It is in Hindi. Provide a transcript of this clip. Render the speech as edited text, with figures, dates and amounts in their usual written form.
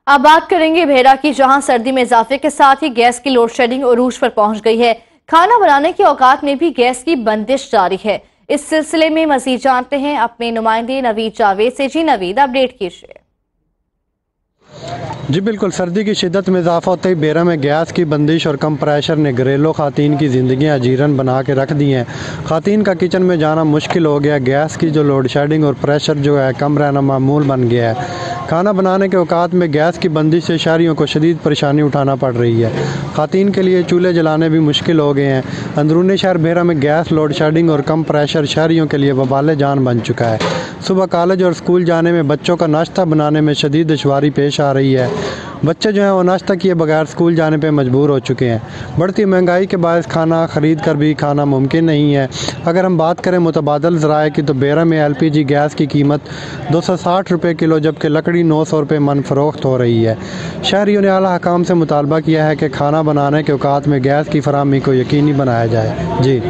अब बात करेंगे भेड़ा की, जहां सर्दी में इजाफे के साथ ही गैस की लोड शेडिंग उरूज पर पहुंच गई है। खाना बनाने के औकात में भी गैस की बंदिश जारी है। इस सिलसिले में मजीद जानते हैं अपने नुमाइंदे नवीद जावेद से। जी नवीद, अपडेट कीजिए। जी बिल्कुल, सर्दी की शिद्दत में इजाफा होते ही बेरा में गैस की बंदिश और कम प्रेशर ने घरेलू खातन की ज़िंदगियाँ अजीरन बना के रख दी हैं। खातन का किचन में जाना मुश्किल हो गया। गैस की जो लोड शेडिंग और प्रेशर जो है कम रहना मामूल बन गया है। खाना बनाने के औकात में गैस की बंदिश से शहरियों को शदीद परेशानी उठाना पड़ रही है। खातन के लिए चूल्हे जलाने भी मुश्किल हो गए हैं। अंदरूनी शहर बेरा में गैस लोड शेडिंग और कम प्रेशर शहरियों के लिए वबाल जान बन चुका है। सुबह कॉलेज और स्कूल जाने में बच्चों का नाश्ता बनाने में शदीद दुश्वारी पेश आ रही है। बच्चे जो हैं वो नाश्ता किए बगैर स्कूल जाने पे मजबूर हो चुके हैं। बढ़ती महंगाई के बायस खाना ख़रीद कर भी खाना मुमकिन नहीं है। अगर हम बात करें मुतबादल ज़राए की, तो बेरा में LPG गैस की कीमत 260 रुपये किलो जबकि लकड़ी 900 रुपये मन फ़रोख्त हो रही है। शहरियों ने आला हकाम से मुतालबा किया है कि खाना बनाने के औकात में गैस की फराहमी को यकीनी बनाया जाए। जी।